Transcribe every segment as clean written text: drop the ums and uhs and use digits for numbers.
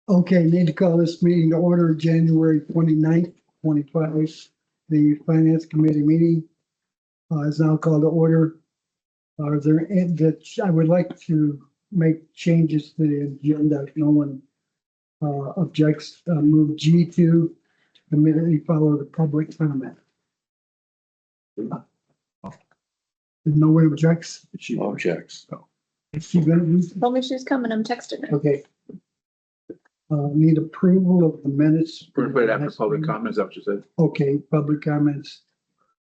Okay, need to call this meeting to order January 29th, 25. The Finance Committee meeting is now called to order. Are there any that I would like to make changes to the agenda if no one objects? Move G2 to immediately follow the public comment. If no one objects? She objects. Is she gonna move? Told me she was coming. I'm texting her. Okay. Need approval of the minutes. We're gonna put it after public comments, is that what you said? Okay, public comments.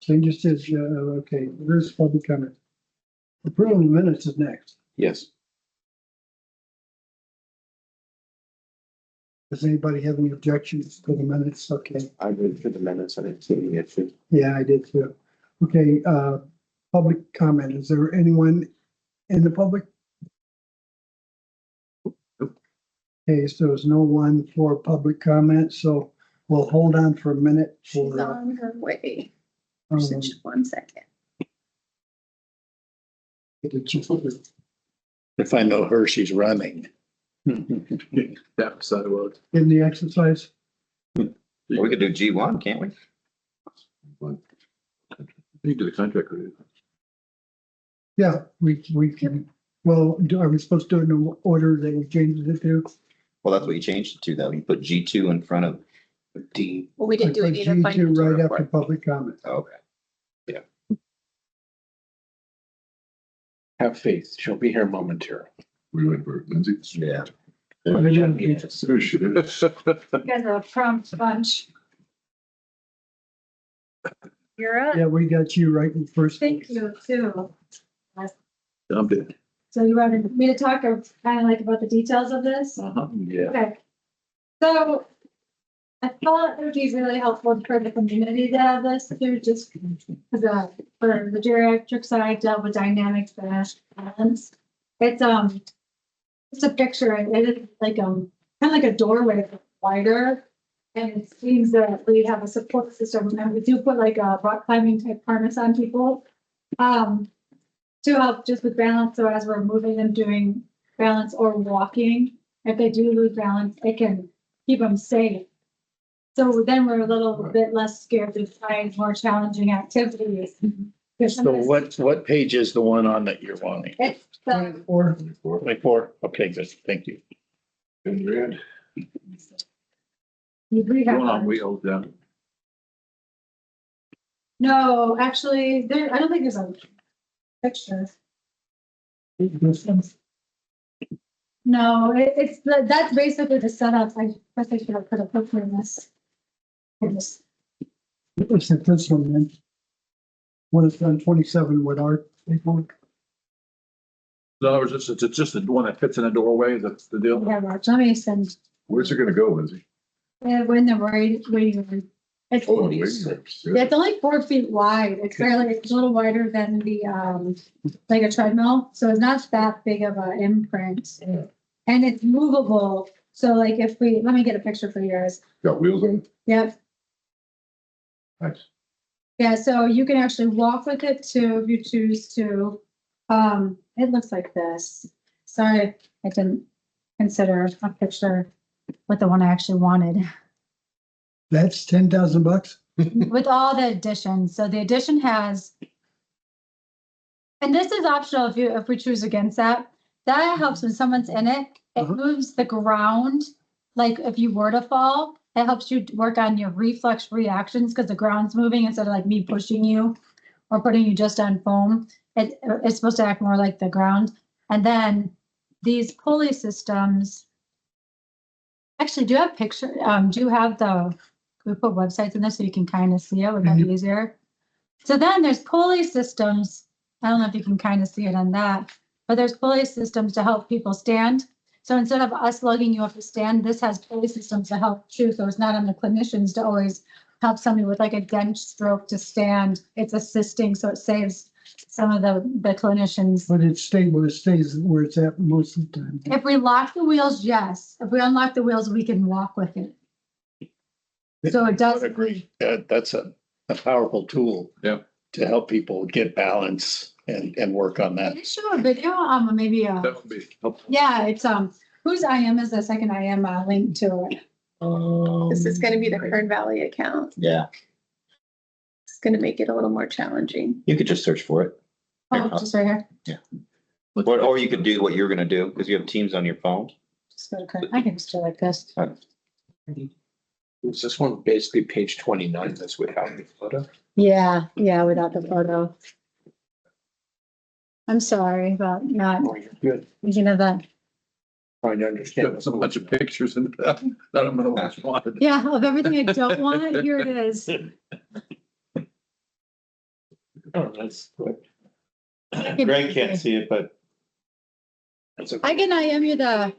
Changes to, okay, where's public comment? Approval of the minutes is next. Yes. Does anybody have any objections to the minutes? Okay, I read through the minutes, I didn't see any issue. yeah, I did too. Okay, public comment. Is there anyone in the public? Okay, so there's no one for public comment, so we'll hold on for a minute She's for, on her way. um, Just 1 second. If I know her, she's running. That side of the world. in the exercise. We could do G1, can't we? You do the contract review. Yeah, we can, well, are we supposed to do it in the order that we changed it to? Well, that's what you changed it to, though. You put G2 in front of D. Well, we didn't do I it put either. G2 Financial right after report. public comment. Okay. Have faith. She'll be here momentarily. We went for Lindsay. Yeah. There she is. You guys are a prompt bunch. You're up. Yeah, we got you right in first. Thank you too. Dumped it. So you wanted me to talk or kind of like about the details of this? Uh-huh. Yeah. Okay. So I thought it would be really helpful for the community to have this too, just because for the geriatric side, dealt with dynamic balance. It's a picture, and it is like kind of like a doorway but wider. And it seems that we have a support system, and we do put like a rock climbing type harness on people. To help just with balance, so as we're moving them doing balance or walking, if they do lose balance, it can keep them safe. So then we're a little bit less scared to try more challenging activities. Because some So of this- what page is the one on that you're wanting? It's the, Or 24? Okay, good. Thank you. you Going on rehab. wheels, yeah. No, actually, I don't think there's a picture. No, that's basically the setup. I guess I should have put a picture in this. it's at this one then. When it's done 27 with our people. In other words, it's just the one that fits in a doorway, that's the deal. Yeah, Raj, let me send, Where's it gonna go, Lindsay? when the waiting room. It's, yeah, it's only 4 feet wide. It's it's a little wider than the, like a treadmill. So it's not that big of an imprint. And it's movable. So like if let me get a picture for you guys. Got wheels on it? Yep. Nice. Yeah, so you can actually walk with it too, if you choose to. It looks like this. Sorry, I didn't consider a picture with the one I actually wanted. That's $10,000. With all the additions, so the addition has. And this is optional if we choose against that. That helps when someone's in it. It Uh-huh. moves the ground. Like if you were to fall, it helps you work on your reflex reactions because the ground's moving instead of like me pushing you or putting you just on foam. It's supposed to act more like the ground. And then these pulley systems. Actually, do you have picture? Do you have we put websites in this so you can kind of see it? Would that be easier? So then there's pulley systems. I don't know if you can kind of see it on that, but there's pulley systems to help people stand. So instead of us lugging you up to stand, this has pulley systems to help too. So it's not on the clinicians to always help somebody with like a dense stroke to stand. It's assisting, so it saves some of the clinicians. But it's stable, it stays where it's at most of the time. If we lock the wheels, yes. If we unlock the wheels, we can walk with it. So it I does. would agree. That's a powerful tool. Yeah. To help people get balance and work on that. Can you show a video? Maybe That would be helpful. yeah, it's Whose IM is the second IM linked to it? This is gonna be the Kern Valley account. Yeah, It's gonna make it a little more challenging. you could just search for it. Oh, just right here. Or you could do what you're gonna do, because you have Teams on your phone. Just go to Kern. I can just do it like this. Is this one basically page 29 that's without the photo? Yeah, without the photo. I'm sorry about not Oh, you're good. thinking of that. Trying to understand. There's a bunch of pictures in that. I don't know what you wanted. Yeah, of everything I don't want, here it is. Oh, that's good. Greg can't see it, but That's a- I can IM you the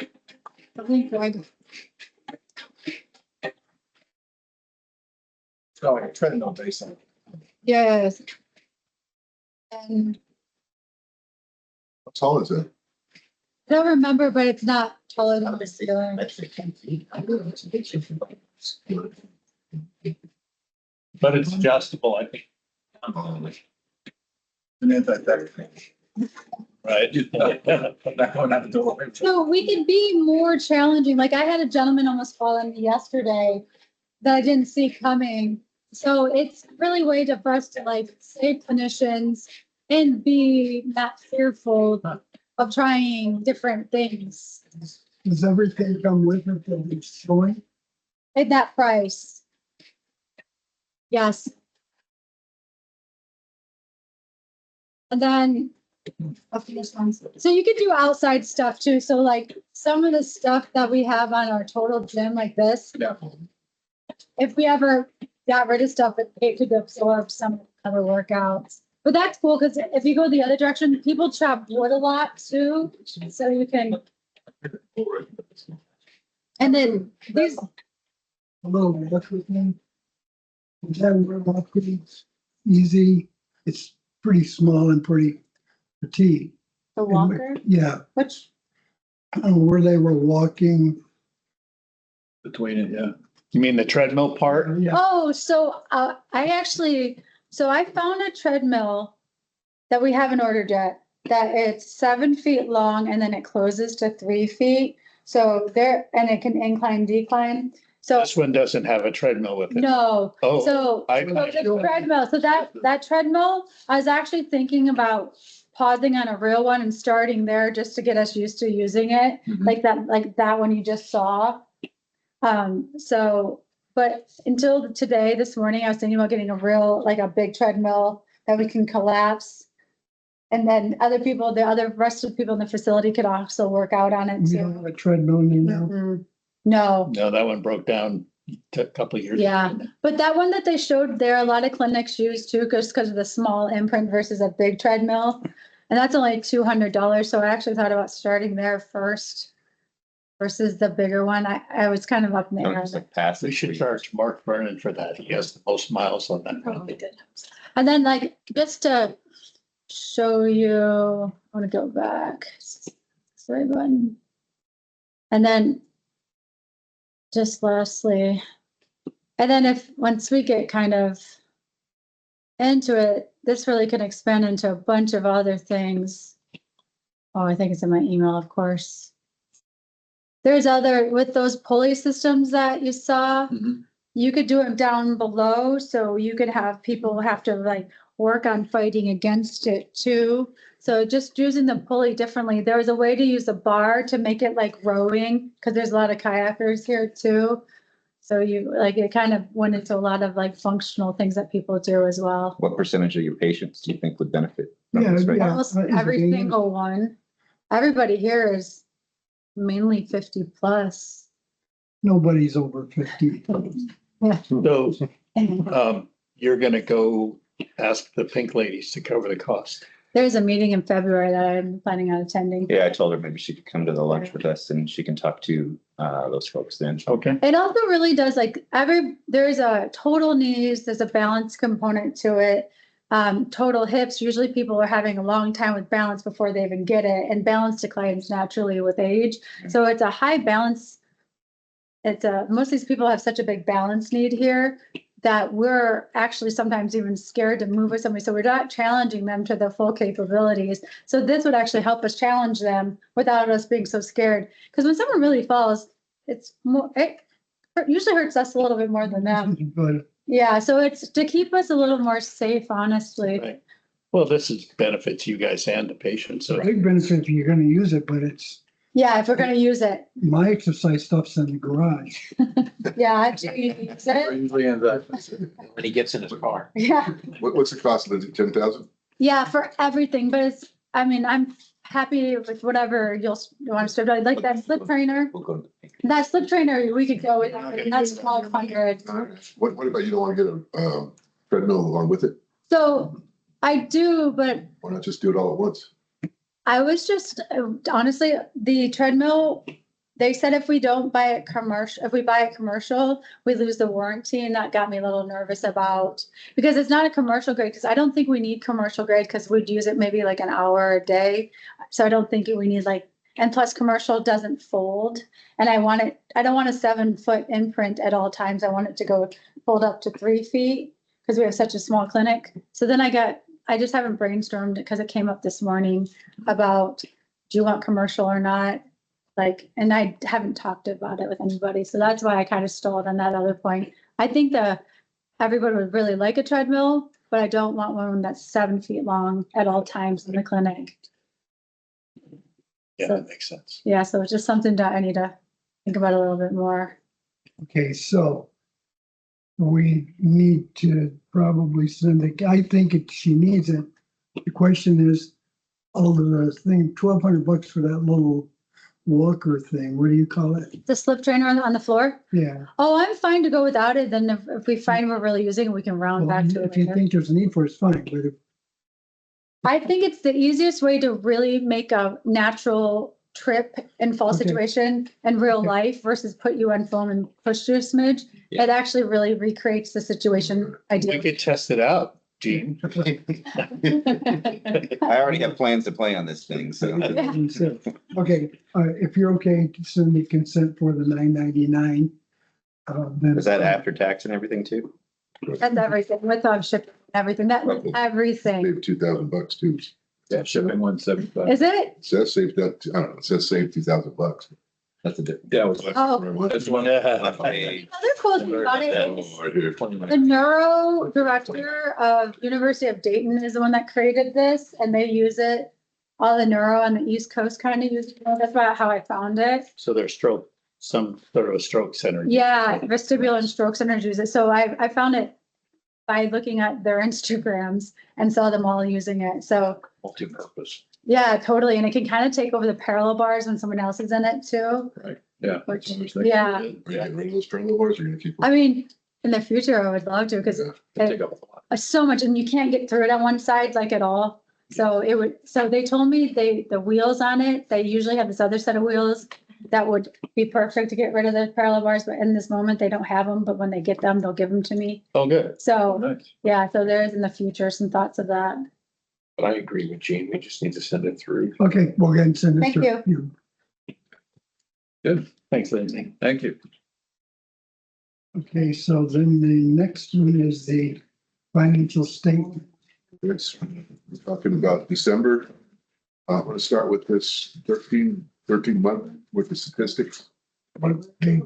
link, Greg. Oh, I'm trying to know based on. Yes. And How tall is it? I don't remember, but it's not taller than the ceiling. but it's adjustable, I think, An anti-theft thing. right? Not going out the door. So we could be more challenging. Like I had a gentleman almost fall on me yesterday that I didn't see coming. So it's really way to for us to like save clinicians and be not fearful of trying different things Does everything come with it that it's showing? at that price. Yes. And then, okay, this one. So you could do outside stuff too. So like some of the stuff that we have on our total gym like this, Yeah. if we ever got rid of stuff, it could absorb some other workouts. But that's cool because if you go the other direction, people chop wood a lot too. So you can, and then these, Hello, what's your name? That work pretty easy. It's pretty small and pretty petite. the walker, Yeah, which, I don't know where they were walking. Between it, yeah. You mean the treadmill part? Yeah, oh, so I found a treadmill that we haven't ordered yet, that it's 7 feet long and then it closes to 3 feet. So there, and it can incline, decline. So This one doesn't have a treadmill with it. no, Oh, so I- so the treadmill, so that treadmill, I was actually thinking about pausing on a real one and starting there just to get us used to using it, Mhm. like that one you just saw. So, but until today, this morning, I was thinking about getting a real, like a big treadmill that we can collapse. And then other people, the other rest of the people in the facility could also work out on it we too. don't have a treadmill in there now. Mhm. No, no, that one broke down a couple of years. yeah, but that one that they showed there, a lot of clinics use too, just because of the small imprint versus a big treadmill. And that's only $200, so I actually thought about starting there first versus the bigger one. I was kind of up in the Don't air. just like pass We it. should charge Mark Vernon for that. He has the most miles on that. Probably did. And then like, just to show you, I want to go back. Sorry, button. And then just lastly, and then once we get kind of into it, this really can expand into a bunch of other things. Oh, I think it's in my email, of course. There's with those pulley systems that you saw, Mhm. you could do it down below, so you could have people have to like work on fighting against it too. So just using the pulley differently. There was a way to use a bar to make it like rowing, because there's a lot of kayakers here too. So it kind of went into a lot of like functional things that people do as well. What percentage of your patients do you think would benefit from Yeah, this right yeah. now? Almost is it every being- single one. Everybody here is mainly 50 plus. Nobody's over 50. So, you're gonna go ask the pink ladies to cover the cost. There's a meeting in February that I'm planning on attending. Yeah, I told her maybe she could come to the lunch with us and she can talk to those folks then. Okay. It also really does there's a total knees, there's a balance component to it. Total hips, usually people are having a long time with balance before they even get it, and balance declines naturally with age. So it's a high balance. Most of these people have such a big balance need here that we're actually sometimes even scared to move with somebody. So we're not challenging them to their full capabilities. So this would actually help us challenge them without us being so scared. Because when someone really falls, it's more, it usually hurts us a little bit more than them. But Yeah, so it's to keep us a little more safe, honestly. Right. Well, this is benefits you guys and the patient, so. big benefit if you're gonna use it, but it's, Yeah, if we're gonna use it. my exercise stuff's in the garage. Yeah, do you use it? Usually ends up. When he gets in his car. Yeah, What's the cost, Lindsay? 10,000? yeah, for everything, but it's, I mean, I'm happy with whatever you want to strip out. Like that slip trainer, We'll go to the pink. that slip trainer, we could go with, that's 1,200. What about you don't want to get a treadmill along with it? So I do, but Why not just do it all at once? I was just, honestly, the treadmill, they said if we don't buy it commercial, if we buy it commercial, we lose the warranty, and that got me a little nervous about, because it's not a commercial grade, because I don't think we need commercial grade, because we'd use it maybe like an hour a day. So I don't think we need like, and plus commercial doesn't fold, and I don't want a 7-foot imprint at all times. I want it to go fold up to 3 feet, because we have such a small clinic. So then I just haven't brainstormed because it came up this morning about, do you want commercial or not? Like, and I haven't talked about it with anybody. So that's why I kind of stalled on that other point. I think everybody would really like a treadmill, but I don't want one that's 7 feet long at all times in the clinic. Yeah, that makes sense. Yeah, so it's just something that I need to think about a little bit more. Okay, so we need to probably send it, I think she needs it. The question is, all of the thing, $1,200 for that little walker thing, what do you call it? The slip trainer on the floor? Yeah. Oh, I'm fine to go without it. Then if we find we're really using it, we can round Well, back to it if you later. think there's a need for it, it's fine, but if I think it's the easiest way to really make a natural trip and fall Okay. situation in real Okay. life versus put you on film and push you a smidge. Yeah. It actually really recreates the situation We ideally. could test it out, Gene. I already have plans to play on this thing, so. Okay, if you're okay to send me consent for the $9.99. Then Is that after tax and everything too? That's everything with shipping, everything, that was everything. Save $2,000 too. Yeah, shipping 175. Is it? It says save that, I don't know, it says save $2,000. That's a different. Yeah, it was. Oh, That's one. Left page. other cool thing about it is Right here. the neuro director of University of Dayton is the one that created this, and they use it. All the neuro on the East Coast kind of use it. That's about how I found it. So their stroke, some sort of a stroke center. Yeah, vestibular and stroke centers use it. So I found it by looking at their Instagrams and saw them all using it. So Multi-purpose. yeah, totally. And it can kind of take over the parallel bars when someone else is in it too. Yeah. Which- that's what I was thinking. yeah. Are you getting rid of those terminal bars or you're gonna keep I them? mean, in the future, I would love to because Yeah. They take up a lot. so much, and you can't get through it on one side like at all. So so they told me the wheels on it, they usually have this other set of wheels that would be perfect to get rid of the parallel bars, but in this moment, they don't have them, but when they get them, they'll give them to me. Oh, good. So, Nice. yeah, so there's in the future some thoughts of that. But I agree with Gene. We just need to send it through. Okay, we'll go ahead and send it. Thank through. you. Good. Thanks, Lindsay. Thank you. Okay, so then the next one is the financial statement. It's we're talking about December. I'm gonna start with this 13 month with the statistics. Okay,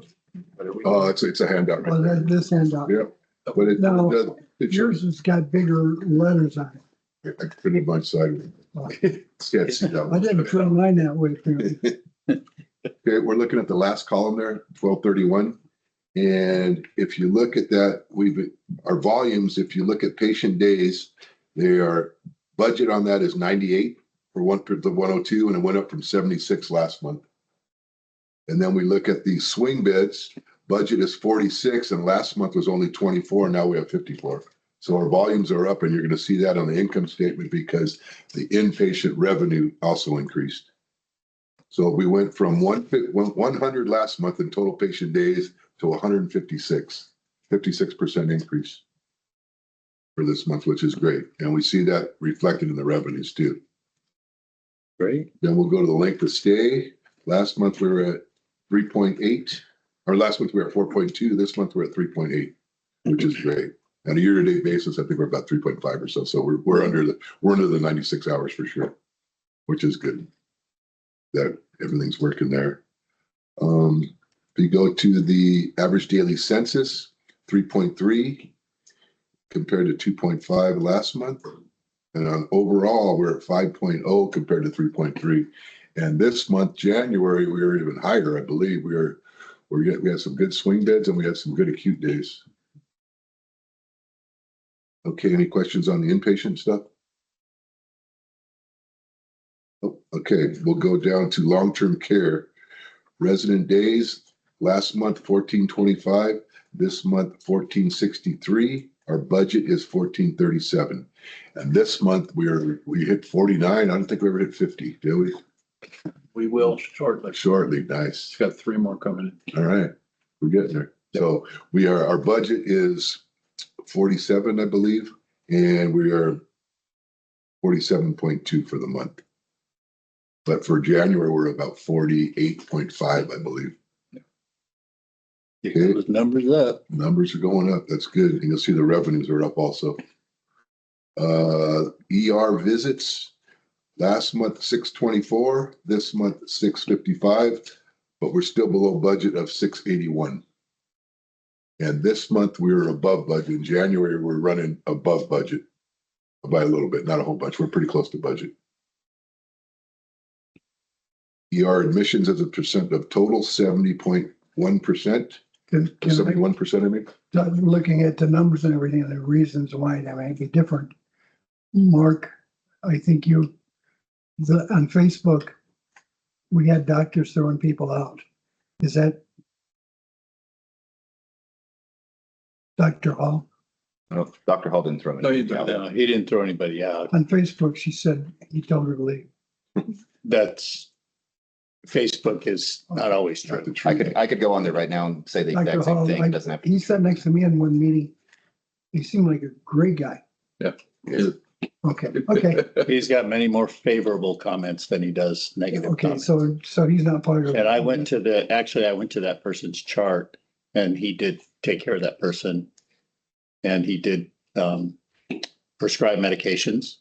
It's a handout. well, this handout. Yeah, but No. it Yours shows, has got bigger letters on it. I couldn't my side. Can't see that I one. didn't put mine that way. apparently. Okay, we're looking at the last column there, 1231. And if you look at that, our volumes, if you look at patient days, budget on that is 98 for the 102, and it went up from 76 last month. And then we look at the swing beds, budget is 46, and last month was only 24, and now we have 54. So our volumes are up, and you're gonna see that on the income statement because the inpatient revenue also increased. So we went from 100 last month in total patient days to 156, 56% increase for this month, which is great. And we see that reflected in the revenues too. Great. Then we'll go to the length of stay. Last month we were at 3.8, or last month we were at 4.2. This month we're at 3.8. which is great. On a year-to-date basis, I think we're about 3.5 or so. So we're under the 96 hours for sure, which is good. That everything's working there. If you go to the average daily census, 3.3 compared to 2.5 last month. And on overall, we're at 5.0 compared to 3.3. And this month, January, we were even higher, I believe. We had some good swing beds and we had some good acute days. Okay, any questions on the inpatient stuff? Oh, okay, we'll go down to long-term care. Resident days, last month 1425, this month 1463. Our budget is 1437. And this month we hit 49. I don't think we ever hit 50, did we? We will shortly. Shortly, nice. It's got 3 more coming in. All right, we're getting there. So our budget is 47, I believe, and we are 47.2 for the month. But for January, we're about 48.5, I believe. Get those numbers up. Numbers are going up. That's good. And you'll see the revenues are up also. ER visits, last month 624, this month 655, but we're still below budget of 681. And this month we were above budget. In January, we're running above budget by a little bit, not a whole bunch. We're pretty close to budget. ER admissions as a percent of total, 70.1%. Can I, 71%, I mean. looking at the numbers and everything, and the reasons why that may be different. Mark, I think on Facebook, we had doctors throwing people out. Is that Dr. Hall? No, Dr. Hall didn't throw No, you anything out. No, he didn't throw anybody out. On Facebook, she said he told her to leave. Facebook is not always true. I could go on there right now and say the Dr. exact same Hall, thing. It doesn't have to. he sat next to me in one meeting. He seemed like a great guy. Yeah. Okay, okay, He's got many more favorable comments than he does negative okay, comments. so he's not part of. And I went to that person's chart and he did take care of that person. And he did prescribe medications.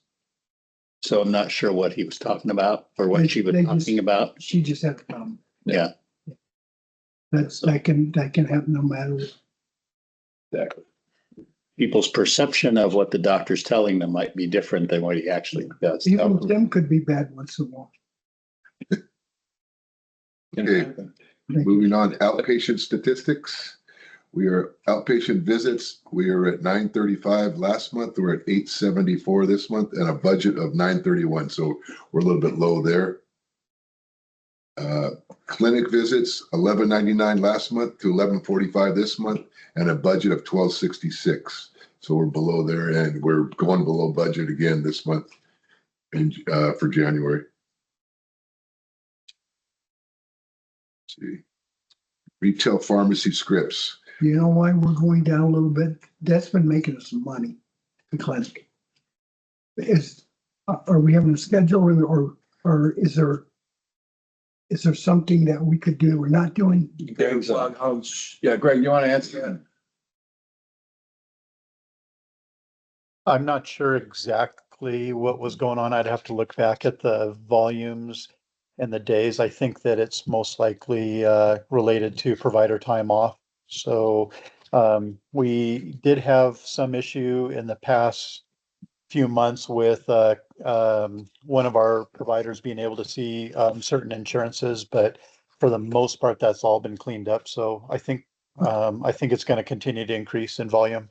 So I'm not sure what he was talking about or what she was They just- talking about. She just had a problem. Yeah. That can happen no matter what. Exactly. People's perception of what the doctor's telling them might be different than what he actually does. Even them could be bad once in a while. Okay. Moving on, outpatient statistics. We are outpatient visits. We are at 935 last month. We're at 874 this month and a budget of 931. So we're a little bit low there. Clinic visits, 1199 last month to 1145 this month and a budget of 1266. So we're below there and we're going below budget again this month for January. Let's see. Retail pharmacy scripts. You know why we're going down a little bit? That's been making us some money, the clinic. Are we having a schedule or is there something that we could do we're not doing? Greg, yeah, Greg, you want to answer that? I'm not sure exactly what was going on. I'd have to look back at the volumes and the days. I think that it's most likely related to provider time off. So we did have some issue in the past few months with one of our providers being able to see certain insurances, but for the most part, that's all been cleaned up. So I think it's going to continue to increase in volume.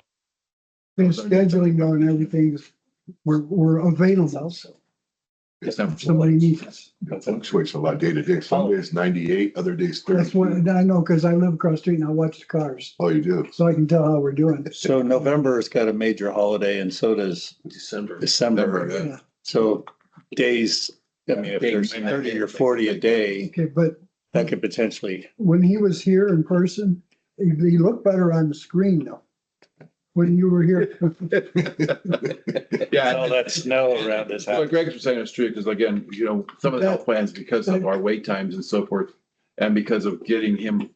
The scheduling and everything, we're available, so if somebody needs us. It fluctuates a lot day to day. Some days 98, other days That's what 32. I know, because I live across the street and I watch the cars, Oh, you do? so I can tell how we're doing. So November's got a major holiday and so does December. December. Yeah. So days, I mean, if there's 30 or 40 a day, Okay, but that could potentially, when he was here in person, he looked better on the screen though. When you were here. Yeah. all that snow around this What house. Greg was saying is true, because again, some of the health plans, because of our wait times and so forth, and because of getting him,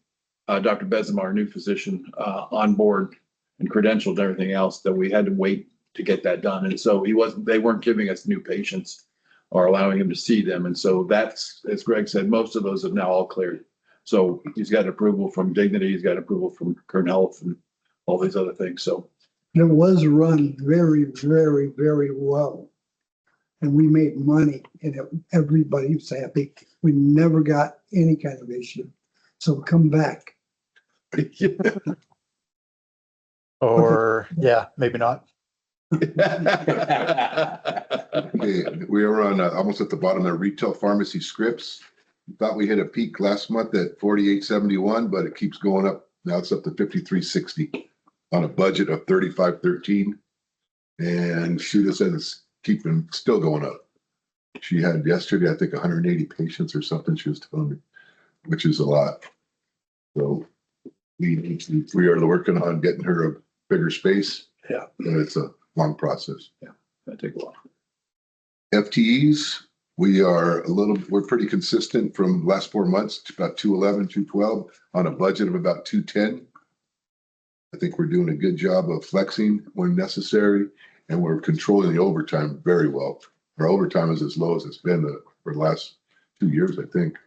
Dr. Besem, our new physician, on board and credentialed and everything else, that we had to wait to get that done. And so they weren't giving us new patients or allowing him to see them. And so that's, as Greg said, most of those have now all cleared. So he's got approval from Dignity, he's got approval from Kern Health and all these other things. So It was run very, very, very well. And we made money and everybody was happy. We never got any kind of issue. So come back. Or, yeah, maybe not. Okay, we are on almost at the bottom of retail pharmacy scripts. Thought we hit a peak last month at 48.71, but it keeps going up. Now it's up to 53.60 on a budget of 35.13. And Shuda said it's still going up. She had yesterday, I think, 180 patients or something she was telling me, which is a lot. So we are working on getting her a bigger space. Yeah. And it's a long process. That'd take a while. FTEs, we're pretty consistent from last 4 months to about 211, 212 on a budget of about 210. I think we're doing a good job of flexing when necessary, and we're controlling the overtime very well. Our overtime is as low as it's been for the last 2 years, I think.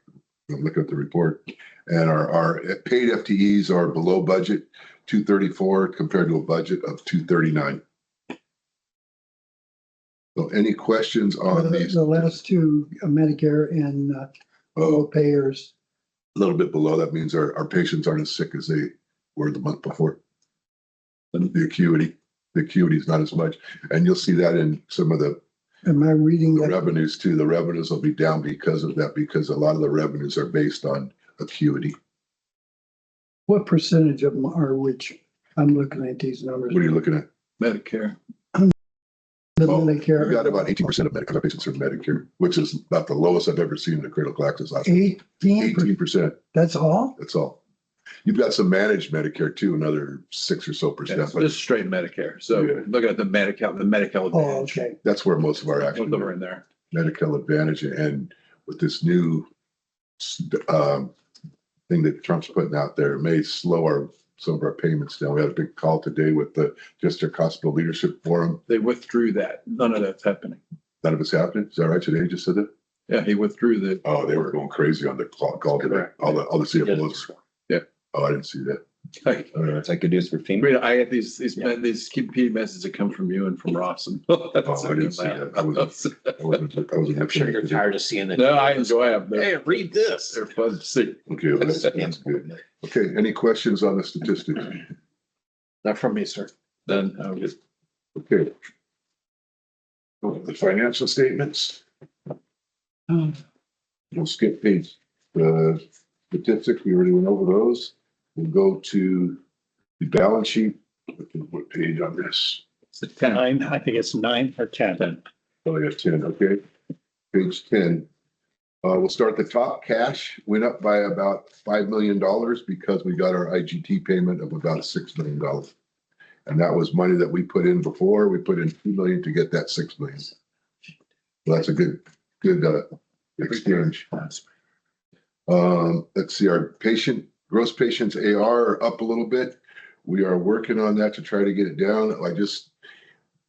I'm looking at the report. And our paid FTEs are below budget, 234 compared to a budget of 239. So any questions on these? The last two, Medicare and payers. A little bit below, that means our patients aren't as sick as they were the month before. And the acuity is not as much. And you'll see that in some of the Am I reading that? revenues too. The revenues will be down because of that, because a lot of the revenues are based on acuity. What percentage of them are which? I'm looking at these numbers. What are you looking at? Medicare. The Oh, Medicare. We've got about 18% of Medicare patients are Medicare, which is about the lowest I've ever seen in the critical access hospital. 18%, That's all? that's all. You've got some managed Medicare too, another 6 or so percent, It's but just straight Medicare. So Yeah. look at the Medi-Cal Oh, Advantage. okay. that's where most of our Most action, of them are in there. Medi-Cal Advantage, and with this new thing that Trump's putting out there, it may slow some of our payments down. We had a big call today with the District Hospital Leadership Forum. They withdrew that. None of that's happening. None of it's happening. Is that right? Today you just said that? Yeah, he withdrew the. Oh, they were going crazy on the call today. Correct. All the CFOs. Yeah. Oh, I didn't see that. Like, All right. That's like good news for FEMA. Read, I get these key messages that come from you and from Ross, and that's Oh, I didn't see that. I wasn't. I'm sure you're tired of seeing the. No, I enjoy them. Hey, read this. They're fun to see. Okay, well, that's good. Okay, any questions on the statistics? Not from me, sir. Then Okay. The financial statements. We'll skip page, statistics, we already went over those. We'll go to the balance sheet. What page on this? it's a 10. 9, I think it's 9 or 10. Oh, I got 10, okay. Page 10. We'll start at the top. Cash went up by about $5 million because we got our IGT payment of about $6 million. And that was money that we put in before. We put in $2 million to get that $6 million. So that's a good exchange. Let's see, our gross patients AR are up a little bit. We are working on that to try to get it down.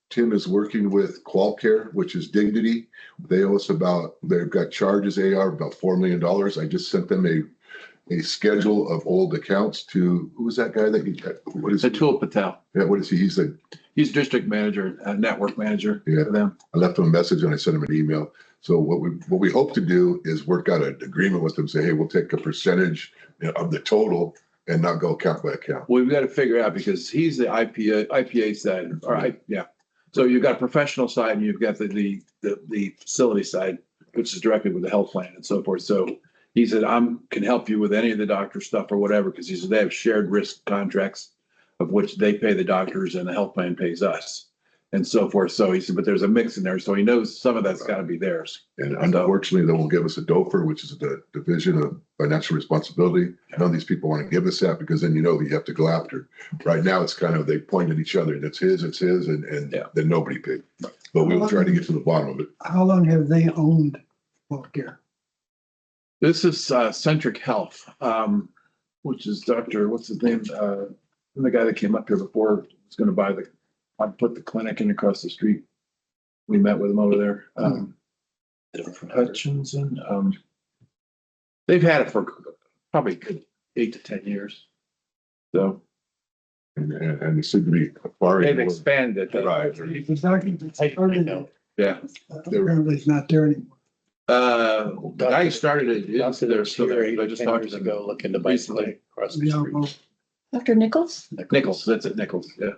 Tim is working with QualCare, which is Dignity. They owe us they've got charges AR about $4 million. I just sent them a schedule of old accounts to, who was that guy that you got? What is he? Atul Patel. Yeah, what is he? He's district manager, network manager Yeah. for them. I left him a message and I sent him an email. So what we hope to do is work out an agreement with them, say, hey, we'll take a percentage of the total and not go account by account. We've got to figure out because he's the IPA side. All right, yeah. So you've got professional side and you've got the facility side, which is directly with the health plan and so forth. So he said, can help you with any of the doctor stuff or whatever, because he said they have shared risk contracts of which they pay the doctors and the health plan pays us and so forth. So he said, but there's a mix in there. So he knows some of that's got to be theirs. And unfortunately, they won't give us a DOFR, which is the Division of Financial Responsibility. None of these people want to give us that because then you know that you have to go after. Right now, it's kind of, they point at each other and it's his, and Yeah. then nobody paid. But we will try to get to the bottom of it. How long have they owned QualCare? This is Centric Health, which is Dr. What's his name? The guy that came up here before was gonna buy I'd put the clinic in across the street. We met with him over there. Hutchinson, they've had it for probably good 8 to 10 years. So And it seemed to be acquiring. they've more- expanded. Right. Yeah. Apparently it's not there anymore. The guy who started it, Doctor they're was still here there. 8 I or just 10 talked years to ago, him. looking to buy Recently. something across the Yeah, street. well, Dr. Nichols? Nichols, that's it, Nichols, yeah.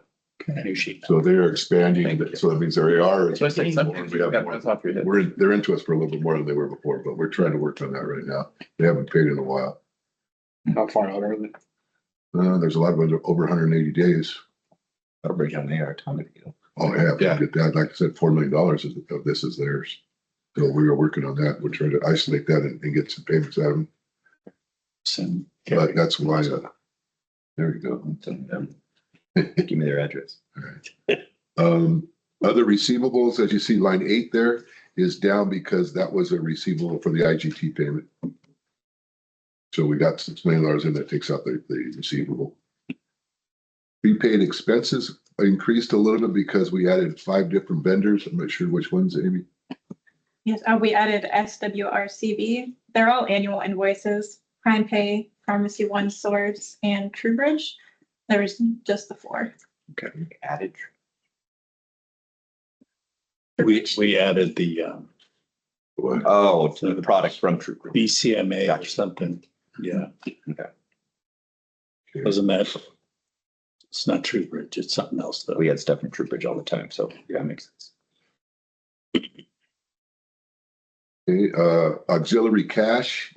New sheet. So they are expanding, so that means their AR is. So I said, some more, things we you have got more. that's off your head. They're into us for a little bit more than they were before, but we're trying to work on that right now. They haven't paid in a while. How far out are they? There's a lot of them over 180 days. That'll break down the AR ton if you don't. Oh, yeah, Yeah. get that. Like I said, $4 million of this is theirs. So we are working on that. We're trying to isolate that and get some payments out of them. Some- But that's why, there you go. Give me their address. Other receivables, as you see, line 8 there is down because that was a receivable for the IGT payment. So we got $6 million in that takes out the receivable. Prepaid expenses increased a little bit because we added 5 different vendors. I'm not sure which ones, Amy. Yes, we added SWRCB. They're all annual invoices, Prime Pay, Pharmacy One Source, and TrueBridge. There was just the 4. Added. We added the What? Oh, to the product from True Group. BCMA or Gotcha. something. Yeah, Okay. wasn't that? It's not True Bridge, it's something else though. We had stuff from True Bridge all the time, so yeah, it makes sense. Okay, auxiliary cash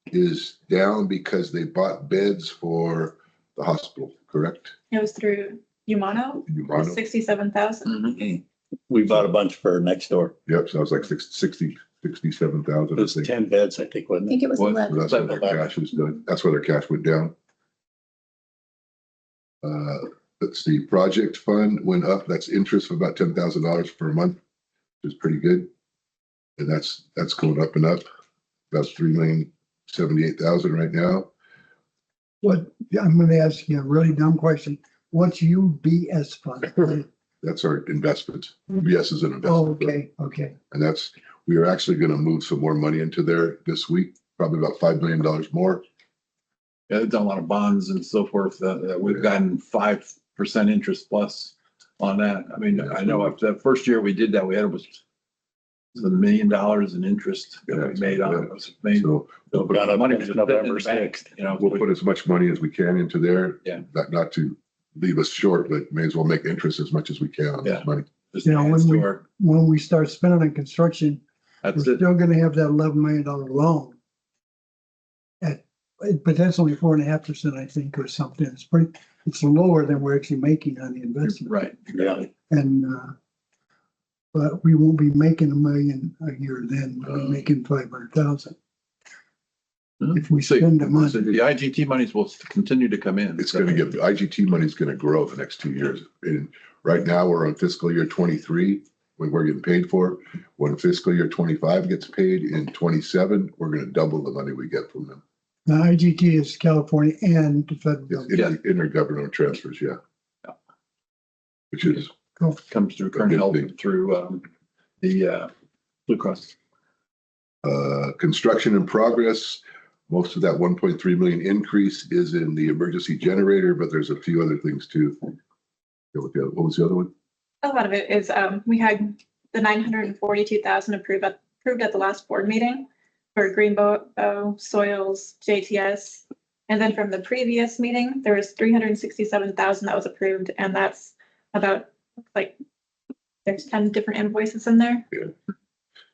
is down because they bought beds for the hospital, correct? It was through Umano, In Umano? 67,000. We bought a bunch for next door. Yep, so I was like 67,000. It was 10 beds, I think, I wasn't think it? it was What? 11. That's where their cash is done. That's where their cash went down. Let's see, project fund went up. That's interest of about $10,000 per month, which is pretty good. And that's going up and up. That's 3,078,000 right now. What, I'm gonna ask you a really dumb question. What's UBS fund? That's our investment. UBS is an investment. Oh, fund. okay. And we are actually going to move some more money into there this week, probably about $5 million more. Yeah, they've done a lot of bonds and so forth. We've gotten 5% interest plus on that. I mean, I know after the first year we did that, we had almost $1 million in interest that we made on it. It was amazing. So Got up Money to was just sitting in November the bank, 6th. you know. we'll put as much money as we can into there. Yeah. Not to leave us short, but may as well make interest as much as we can on Yeah. this money. Just You know, adds when to our- When we start spending on construction, we're That's it. still gonna have that $11 million loan. At potentially 4.5%, I think, or something. It's lower than we're actually making on the investment. Right. Yeah. And, but we won't be making $1 million a year then, we'll be making 500,000. If we So spend the so money. the IGT monies will continue to come in. It's going to get, the IGT money is going to grow the next 2 years. And right now we're on fiscal year 23, when we're getting paid for. When fiscal year 25 gets paid in 27, we're going to double the money we get from them. The IGT is California and the federal It's government. intergovernmental transfers, yeah. Which is, Comes through current health and through the Blue Cross. construction in progress. Most of that 1.3 million increase is in the emergency generator, but there's a few other things too. What was the other one? A lot of it is, we had the 942,000 approved at the last board meeting for Greenbow, Soils, JTS. And then from the previous meeting, there was 367,000 that was approved, and that's about, like, there's 10 different invoices in there.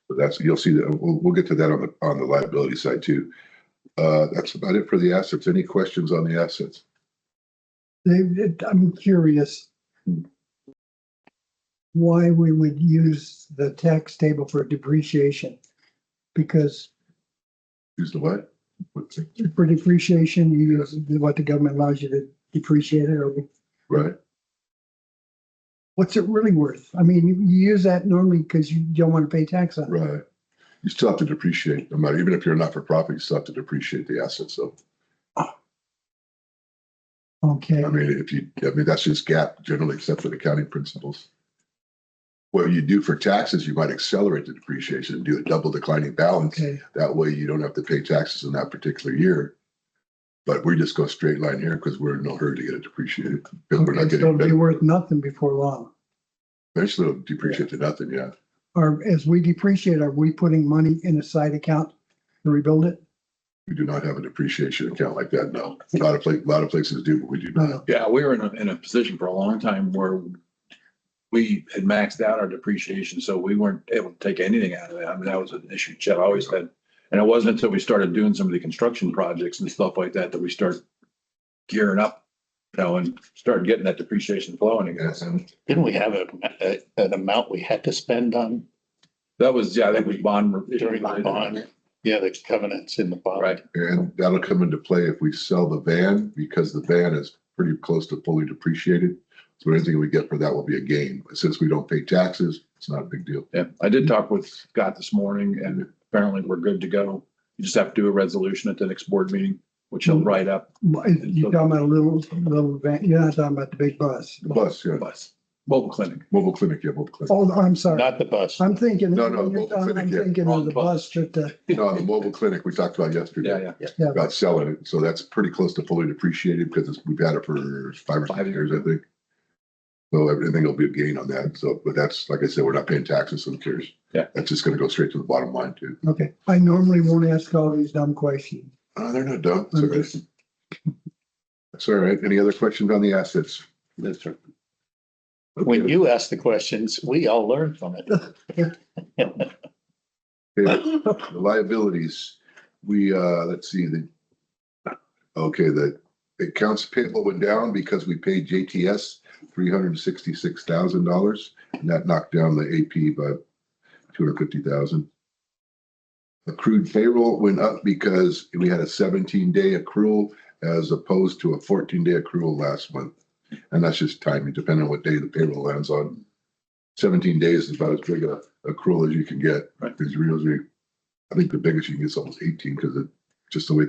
But you'll see that, we'll get to that on the liability side too. That's about it for the assets. Any questions on the assets? I'm curious why we would use the tax table for depreciation. Because Use the what? for depreciation, you use what the government allows you to depreciate it over. Right, What's it really worth? I mean, you use that normally because you don't want to pay tax on it. right. You still have to depreciate, no matter, even if you're not for profit, you still have to depreciate the assets, so. Okay, I mean, that's just gap generally accepted accounting principles. What you do for taxes, you might accelerate the depreciation and do a double declining balance. okay, That way you don't have to pay taxes in that particular year. But we just go straight line here because we're in no hurry to get it depreciated. Because we're not okay, so it'll be getting, worth nothing before long. eventually it'll depreciate to nothing, yeah. Or as we depreciate, are we putting money in a side account to rebuild it? We do not have a depreciation account like that, no. A lot of places do, but we do not. Yeah, we were in a position for a long time where we had maxed out our depreciation, so we weren't able to take anything out of it. I mean, that was an issue Chet always had. And it wasn't until we started doing some of the construction projects and stuff like that, that we start gearing up, and started getting that depreciation flowing again. Yes, and Didn't we have an amount we had to spend on That was, yeah, I think it was bond. during the bond? Yeah, the covenants in the bond. Right. and that'll come into play if we sell the van, because the van is pretty close to fully depreciated. So anything we get for that will be a gain. But since we don't pay taxes, it's not a big deal. Yeah, I did talk with Scott this morning and apparently we're good to go. You just have to do a resolution at the next board meeting, which he'll write up. You're talking about a little van, you're not talking about the big bus. The bus, yeah, Bus, mobile clinic. mobile clinic, yeah, mobile clinic. Oh, I'm sorry. Not the bus. I'm thinking, No, no, when you're mobile talking, clinic, I'm yeah. thinking of the bus that, No, the mobile clinic we talked about yesterday. Yeah, yeah. yeah, About selling it. So that's pretty close to fully depreciated because we've had it for 5 or 6 years, I think. So everything will be a gain on that. So, but that's, like I said, we're not paying taxes, so who cares? Yeah. That's just gonna go straight to the bottom line too. okay. I normally won't ask all these dumb questions. They're not dumb. That's all right. That's all right. Any other questions on the assets? That's right. When you ask the questions, we all learn from it. Okay, the liabilities, we, let's see, the accounts payable went down because we paid JTS $366,000, and that knocked down the AP by $250,000. Accrued payroll went up because we had a 17-day accrual as opposed to a 14-day accrual last month. And that's just timing, depending on what day the payroll lands on. 17 days is about as big a accrual as you can get. Right. Because usually, I think the biggest you can get is almost 18 because it just the way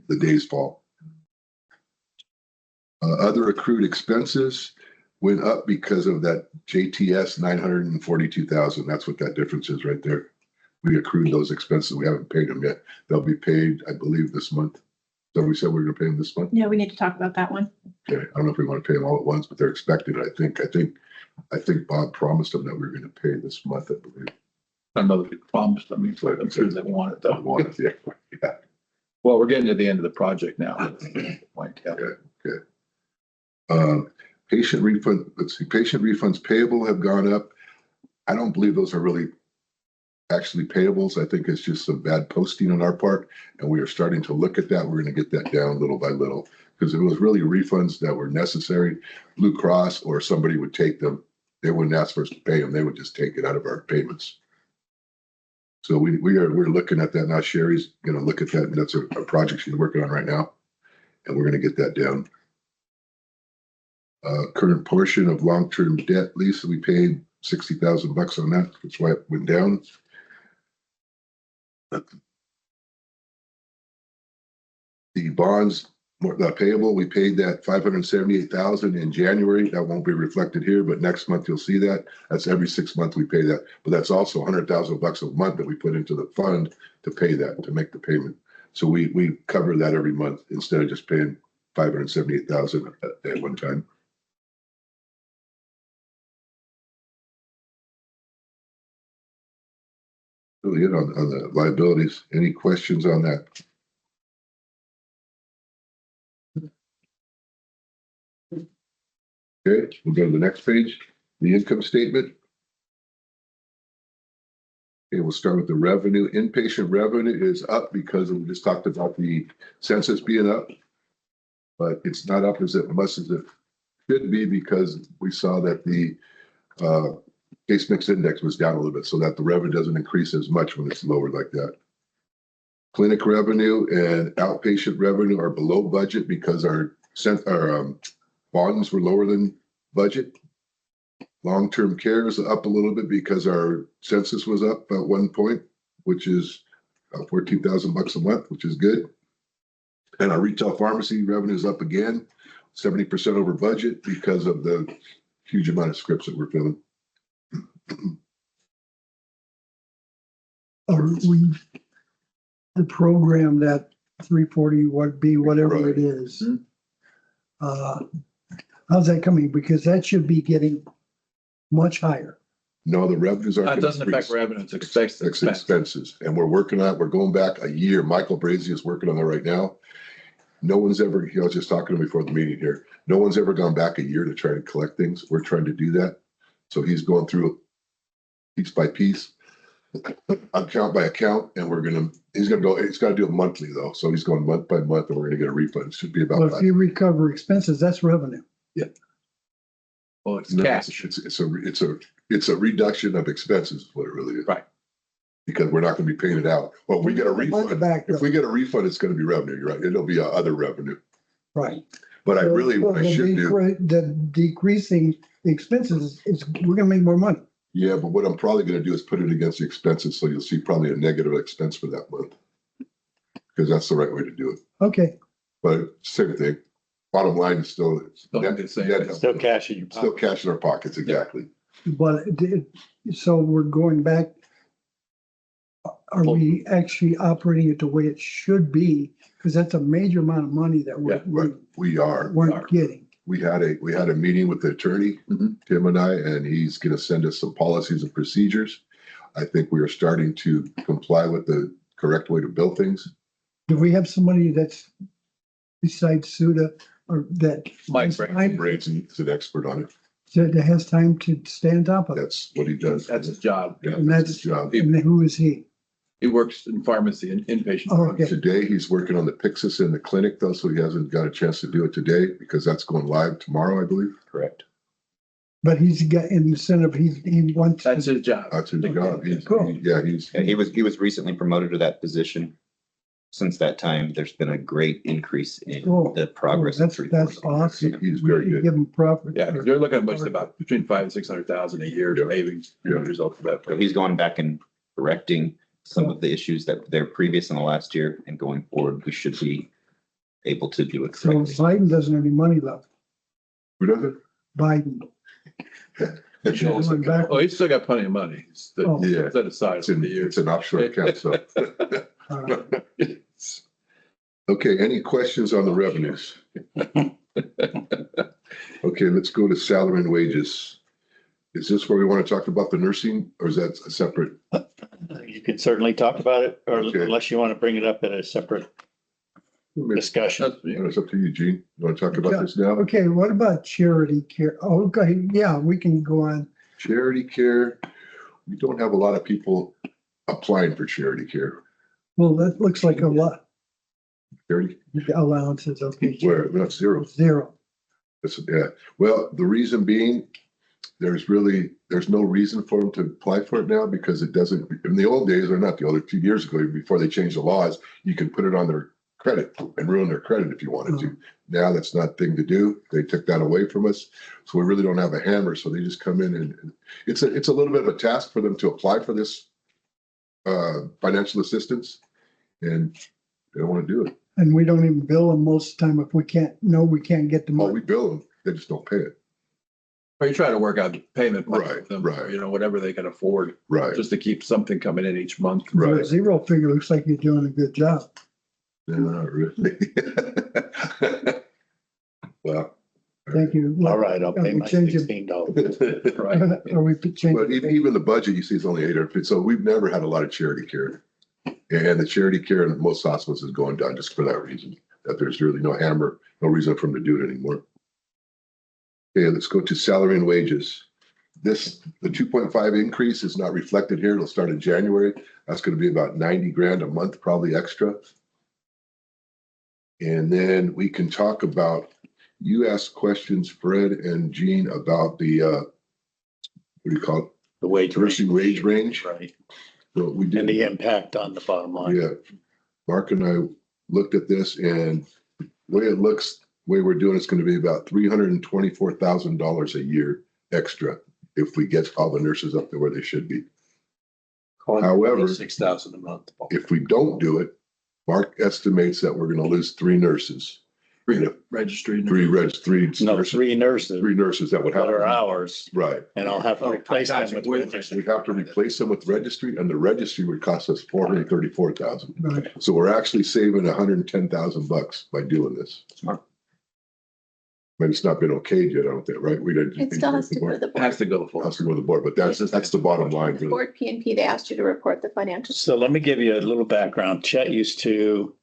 the days fall. Other accrued expenses went up because of that JTS 942,000. That's what that difference is right there. We accrued those expenses. We haven't paid them yet. They'll be paid, I believe, this month. So we said we we're gonna pay them this month. Yeah, we need to talk about that one. Okay, I don't know if we want to pay them all at once, but they're expected. I think Bob promised them that we were gonna pay this month, I believe. I don't know if we promised, I mean, I'm sure they want it I though. wanted, yeah. Well, we're getting to the end of the project now. Like, yeah. Patient refund, let's see, patient refunds payable have gone up. I don't believe those are really actually payables. I think it's just some bad posting on our part, and we are starting to look at that. We're gonna get that down little by little, because it was really refunds that were necessary. Blue Cross or somebody would take them. They wouldn't ask for us to pay them. They would just take it out of our payments. So we're looking at that now. Sherry's gonna look at that, and that's a project she's working on right now, and we're gonna get that down. Current portion of long-term debt lease, we paid $60,000 on that, which is why it went down. The bonds, payable, we paid that $578,000 in January. That won't be reflected here, but next month you'll see that. That's every 6 months we pay that, but that's also $100,000 a month that we put into the fund to pay that, to make the payment. So we cover that every month instead of just paying $578,000 at one time. Really it on the liabilities. Any questions on that? Okay, we'll go to the next page, the income statement. Okay, we'll start with the revenue. Inpatient revenue is up because we just talked about the census being up. But it's not up as much as it should be because we saw that the case mix index was down a little bit, so that the revenue doesn't increase as much when it's lower like that. Clinic revenue and outpatient revenue are below budget because our volumes were lower than budget. Long-term care is up a little bit because our census was up at 1 point, which is $14,000 a month, which is good. And our retail pharmacy revenue is up again. 70% over budget because of the huge amount of scripts that we're filling. We, the program that 340 would be whatever it is. How's that coming? Because that should be getting much higher. No, the revenues aren't. It gonna doesn't affect increase. revenue, it's expense. It's expenses, and we're working on it. We're going back a year. Michael Brazy is working on that right now. No one's ever, I was just talking to him before the meeting here. No one's ever gone back a year to try to collect things. We're trying to do that. So he's going through piece by piece, account by account, and he's gonna do it monthly though. So he's going month by month and we're gonna get a refund. It should be about. Well, if you recover expenses, that's revenue. Well, it's No, cash. it's a reduction of expenses, is what it really is. Right. Because we're not gonna be paying it out. Well, we get a Money refund. back, If we get a refund, it's gonna be revenue. You're right. It'll be other revenue. right. But I So, really, what I the should do, The decreasing expenses is, we're gonna make more money. yeah, but what I'm probably gonna do is put it against the expenses. So you'll see probably a negative expense for that month. Because that's the right way to do it. Okay, But same thing. Bottom line is still. Still the same. Still cash in your pocket. Still cash in our pockets, exactly. but so we're going back. Are we actually operating it the way it should be? Because that's a major amount of money that Yeah, We are. weren't getting. We had a meeting with the attorney, Mhm. Tim and I, and he's gonna send us some policies and procedures. I think we are starting to comply with the correct way to bill things. Do we have somebody that's besides Suda or that? Mike has Brazy. time- Brazy is an expert on it. That has time to stand up of it? That's what he does. That's his job. Yeah, And that's his job. And who is he? He works in pharmacy and inpatient. Oh, okay. Today, he's working on the Pyxis in the clinic though, so he hasn't got a chance to do it today because that's going live tomorrow, I believe. Correct. But he's got in the incentive, he wants. That's his job. That's his job. Cool. Yeah, Yeah, he was recently promoted to that position. Since that time, there's been a great increase in Cool. the progress. That's of awesome. 340. he's We very should good. give him profit. Yeah, you're looking at much about between 500,000 and 600,000 a year Yeah. savings. Yeah. Result of that. So he's gone back and correcting some of the issues that they're previous in the last year, and going forward, we should be able to do it So correctly. Biden doesn't have any money left. Who does it? Biden. Going back. Oh, he's still got plenty of money. It's Oh. Yeah. set aside It's for the years. an offshore account, so. Uh, Okay, any questions on the revenues? Okay, let's go to salary and wages. Is this where we want to talk about the nursing or is that a separate? You could certainly talk about it, or Okay. unless you want to bring it up in a separate discussion. That's- It's up to you, Gene. You want to talk about this now? Okay, what about charity care? Oh, okay, yeah, we can go on. Charity care, we don't have a lot of people applying for charity care. Well, that looks like a lot. Charity, Allowances, okay. where, that's zero. Zero. Yeah, well, the reason being, there's no reason for them to apply for it now because it doesn't, in the old days, or not the older, 2 years ago, before they changed the laws, you can put it on their credit and ruin their credit if you wanted to. Now that's not a thing to do. They took that away from us. So we really don't have a hammer. So they just come in and it's a little bit of a task for them to apply for this financial assistance and they don't want to do it. And we don't even bill them most of the time if we can't get the Oh, money. we bill them. They just don't pay it. Or you try to work out the payment plan with Right, them, right. you know, whatever they can afford, Right, just to keep something coming in each month. right. Zero figure looks like you're doing a good job. No, not really. Well. Thank you. All right, I'll pay Are we my changing- $16. Right. Are we But changing? even the budget, you see, is only 800. So we've never had a lot of charity care. And the charity care in most hospitals is going down just for that reason, that there's really no hammer, no reason for them to do it anymore. Okay, let's go to salary and wages. The 2.5 increase is not reflected here. It'll start in January. That's going to be about 90 grand a month, probably extra. And then we can talk about, you asked questions, Fred and Jean, about the, what do you call it? The wage Nursing wage range. Right, So we and the did, impact on the bottom line. yeah. Mark and I looked at this and the way it looks, the way we're doing, it's going to be about $324,000 a year extra if we get all the nurses up there where they should be. However, 6,000 a month. if we don't do it, Mark estimates that we're going to lose 3 nurses. Registry. three No, three nurses three nurses that would have. that are ours, Right. and I'll have to replace them with registry. We'd have to replace them with registry, and the registry would cost us $434,000. Right. So we're actually saving $110,000 by doing this. Smart. But it's not been okayed yet, I don't think, right? We didn't. It still has to go to the It has board. to go full. Has to go to the board, but that's the bottom line. really. Board P and P, they asked you to report the financials. So let me give you a little background. Chet used to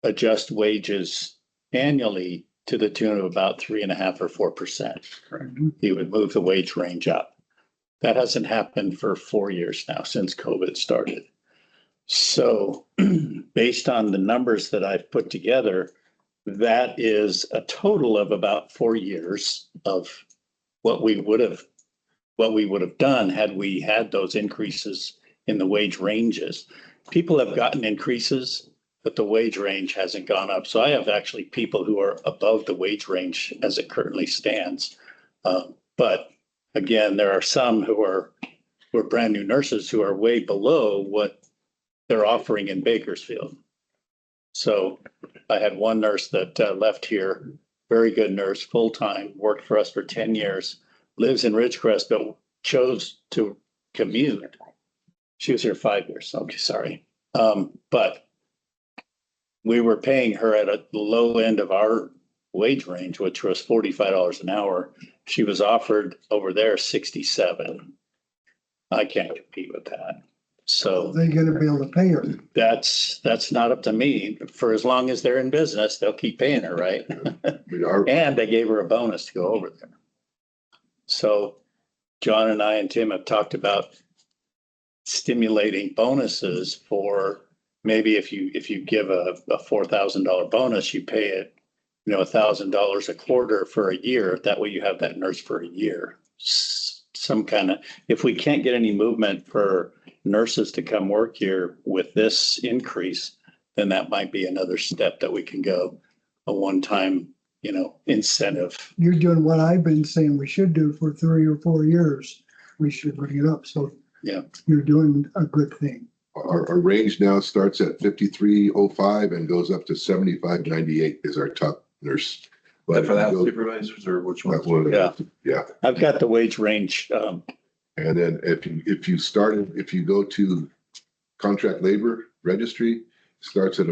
adjust wages annually to the tune of about 3.5 or 4%. He would move the wage range up. That hasn't happened for 4 years now since COVID started. So based on the numbers that I've put together, that is a total of about 4 years of what we would have done had we had those increases in the wage ranges. People have gotten increases, but the wage range hasn't gone up. So I have actually people who are above the wage range as it currently stands. But again, there are some who are brand new nurses who are way below what they're offering in Bakersfield. So I had one nurse that left here, very good nurse, full-time, worked for us for 10 years, lives in Ridgecrest, but chose to commute. She was here 5 years. Okay, sorry. But we were paying her at a low end of our wage range, which was $45 an hour. She was offered over there 67. I can't compete with that. So They're gonna be able to pay her. that's not up to me. For as long as they're in business, they'll keep paying her, right? I mean, our, And they gave her a bonus to go over there. So John and I and Tim have talked about stimulating bonuses for maybe if you give a $4,000 bonus, you pay it, $1,000 a quarter for a year. That way you have that nurse for a year. Some kind of, if we can't get any movement for nurses to come work here with this increase, then that might be another step that we can go, a one-time, incentive. You're doing what I've been saying we should do for 3 or 4 years. We should bring it up. So Yeah. you're doing a good thing. our range now starts at 5305 and goes up to 7598 is our top nurse. But for that if you go- supervisors or which one? That's one of the- Yeah. I've got the wage range. And then if you go to contract labor registry, starts at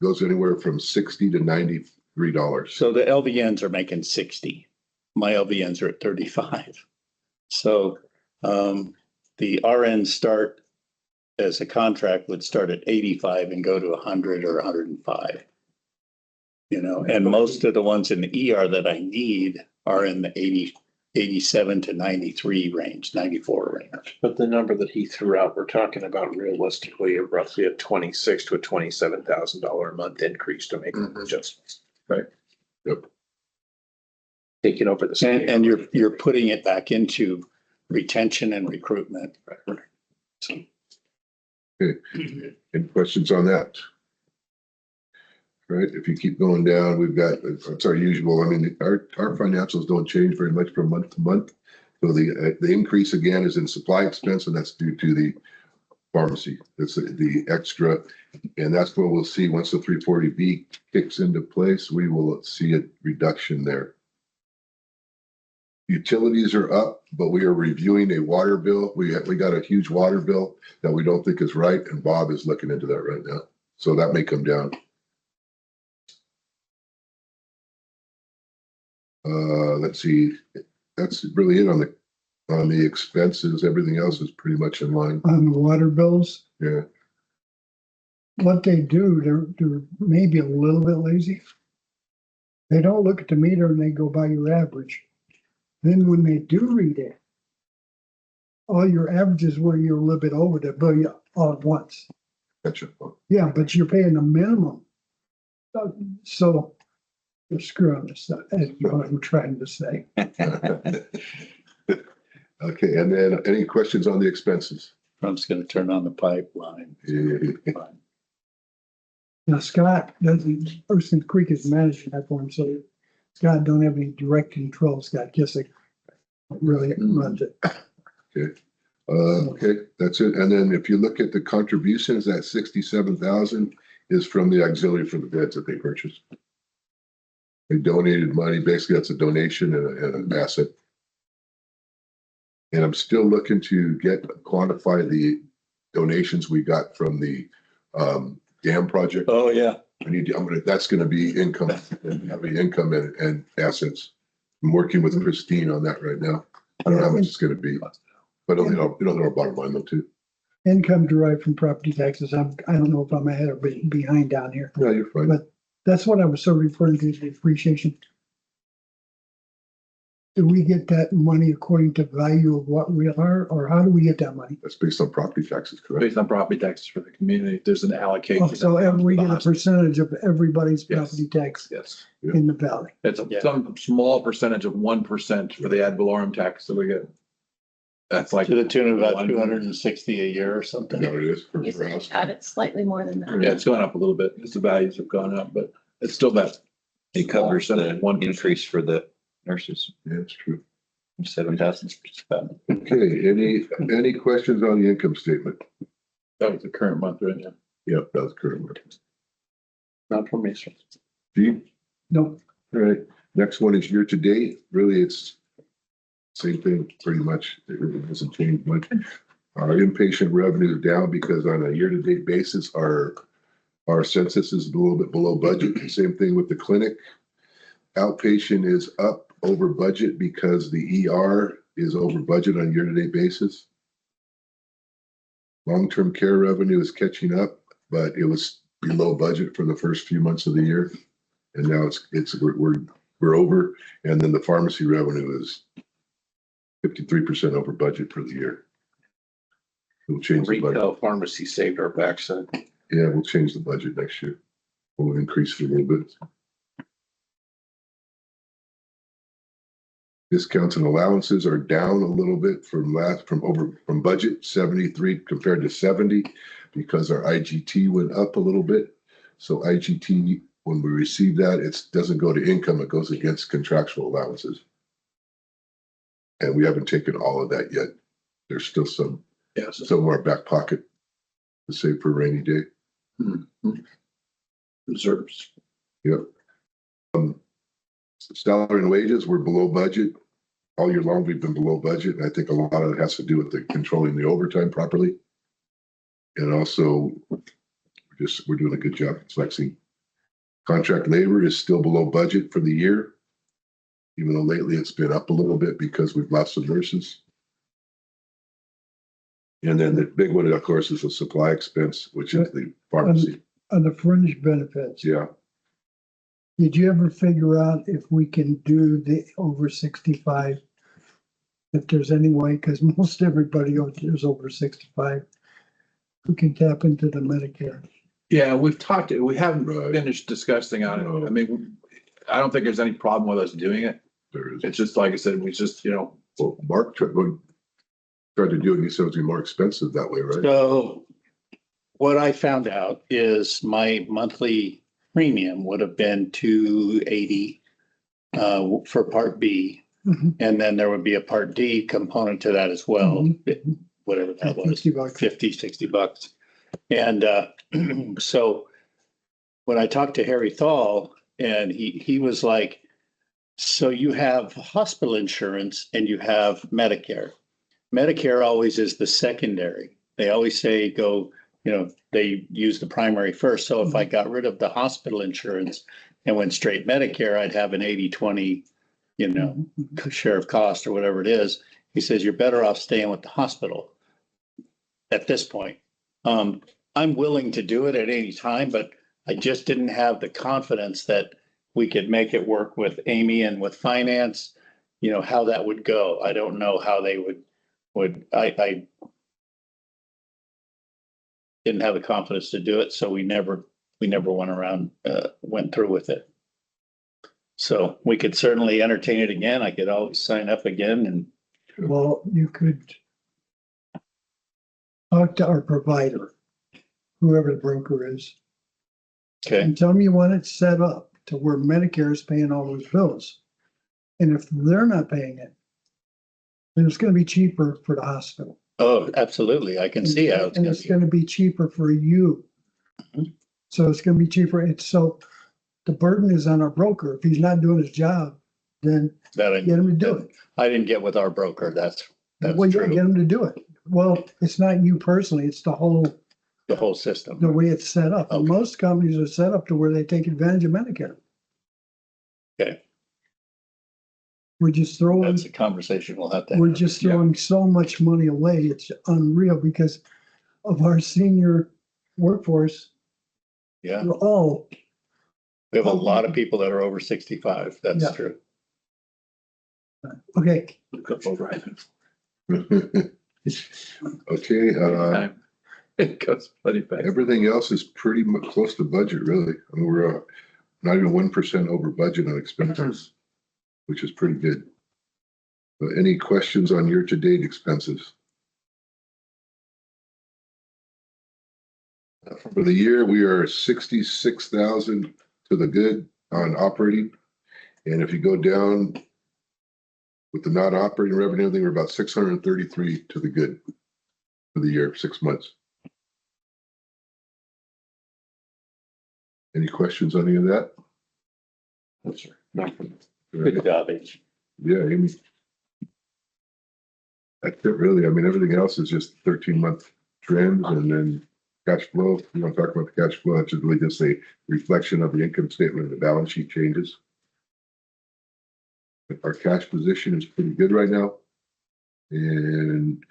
goes anywhere from 60 to $93. So the LVNs are making 60. My LVNs are at 35. So the RN start as a contract would start at 85 and go to 100 or 105. And most of the ones in the ER that I need are in the 87 to 93 range, 94 range. But the number that he threw out, we're talking about realistically roughly a $26,000 to a $27,000 a month increase to make adjustments. Right. Yep. Taking over the. And you're putting it back into retention and recruitment. So, Any questions on that? Right, if you keep going down, we've got, it's our usual, I mean, our financials don't change very much from month to month. So the increase again is in supply expense, and that's due to the pharmacy. That's the extra. And that's what we'll see once the 340B kicks into place, we will see a reduction there. Utilities are up, but we are reviewing a water bill. We got a huge water bill that we don't think is right, and Bob is looking into that right now. So that may come down. Let's see, that's really it on the expenses. Everything else is pretty much in line. On the water bills, Yeah. what they do, they're maybe a little bit lazy. They don't look at the meter and they go by your average. Then when they do read it, all your averages where you're a little bit over the bill all at once. Gotcha. Yeah, but you're paying a minimum. So you're screwing this up, is what I'm trying to say. Okay, and then any questions on the expenses? Trump's going to turn on the pipeline. Now Scott Ocean Creek is managing that for him, so Scott don't have any direct control. Scott Kissick really runs it. Okay, that's it. And then if you look at the contributions, that 67,000 is from the auxiliary for the beds that they purchased. They donated money. Basically, that's a donation and an asset. And I'm still looking to quantify the donations we got from the dam project. Oh, yeah. That's gonna be income, and assets. I'm working with Christine on that right now. I don't know how much it's gonna be, but it'll hit our bottom line though too. Income derived from property taxes. I don't know if I'm ahead or behind down here. Yeah, you're fine. But that's what I was sort of referring to, the appreciation. Do we get that money according to value of what we are, or how do we get that money? That's based on property taxes, correct? Based on property taxes for the community, there's an allocation. Oh, so we get a Yes. percentage of everybody's Yes. property tax Yes, in the valley. it's Yeah. some small percentage of 1% for the ad valorem tax that we get. That's like. To the tune of about 260 a year or Is something. that what it is for Used to house? have it slightly more than that. Yeah, it's gone up a little bit because the values have gone up, but it's still that. It covers the 1%. increase for the nurses, Yeah, it's true. 7,000. Okay, any questions on the income statement? That was the current month, right? Yeah. Yep, that's correct. Not for me, sir. Gene? No, All right, next one is year to date. Really, it's same thing, pretty much. It really hasn't changed much. Our inpatient revenue is down because on a year to date basis, our census is a little bit below budget. Same thing with the clinic. Outpatient is up over budget because the ER is over budget on year to date basis. Long-term care revenue is catching up, but it was below budget for the first few months of the year. And now we're over, and then the pharmacy revenue is 53% over budget for the year. We'll change the budget. Retail pharmacy saved our backside. Yeah, we'll change the budget next year. We'll increase it a little bit. Discounts and allowances are down a little bit from budget 73 compared to 70 because our IGT went up a little bit. So IGT, when we receive that, it doesn't go to income, it goes against contractual allowances. And we haven't taken all of that yet. There's still some of our back pocket to save for a rainy day. Reserves. Yep. Salary and wages, we're below budget. All year long, we've been below budget. And I think a lot of it has to do with the controlling the overtime properly. And also, we're doing a good job flexing. Contract labor is still below budget for the year, even though lately it's been up a little bit because we've lost some nurses. And then the big one, of course, is the supply expense, which is the pharmacy. on the fringe benefits. Yeah. Did you ever figure out if we can do the over 65? If there's any way, because most everybody is over 65, we can tap into the Medicare. Yeah, we haven't Right. finished discussing on it. No. I mean, I don't think there's any problem with us doing it. There is. It's just, like I said, Well, Mark tried to do it, and he said it was gonna be more expensive that way, right? So what I found out is my monthly premium would have been $280 for Part B. Mhm. And then there would be a Part D component to that as well, Mhm. whatever that was. $50. 50, 60 bucks. And so when I talked to Harry Thal, and he was like, so you have hospital insurance and you have Medicare. Medicare always is the secondary. They always say they use the primary first. So if I got rid of the hospital insurance and went straight Medicare, I'd have an 80-20, share of cost or whatever it is. He says, you're better off staying with the hospital at this point. I'm willing to do it at any time, but I just didn't have the confidence that we could make it work with Amy and with finance, how that would go. I don't know how they I didn't have the confidence to do it. So we never went through with it. So we could certainly entertain it again. I could always sign up again and Well, you could talk to our provider, whoever the broker is, okay. and tell them you want it set up to where Medicare is paying all those bills. And if they're not paying it, then it's going to be cheaper for the hospital. Oh, absolutely. I can see how it's And gonna it's be. going to be cheaper for you. Mhm. So it's going to be cheaper. It's so the burden is on our broker. If he's not doing his job, then That get him to do it. I didn't get with our broker. That's Well, you gotta true. get him to do it. Well, it's not you personally, it's the whole, The whole system. the way it's set up. And Okay. most companies are set up to where they take advantage of Medicare. Okay. We're just throwing, That's a conversation we'll have to we're have. just throwing so much money away. It's unreal because of our senior workforce. Yeah, We're all, we have a lot of people that are over 65. Yeah. That's true. okay, Okay, It goes plenty fast. everything else is pretty much close to budget, really. I mean, we're not even 1% over budget on expenses, which is pretty good. Any questions on year-to-date expenses? For the year, we are 66,000 to the good on operating. And if you go down with the non-operating revenue, I think we're about 633 to the good for the year, 6 months. Any questions on any of that? Yes, sir. Nothing. Good job, H. Yeah, Amy. That's it, really. I mean, everything else is just 13-month trends and then cash flow. We don't talk about the cash flow. It's just really just a reflection of the income statement and the balance sheet changes. Our cash position is pretty good right now. And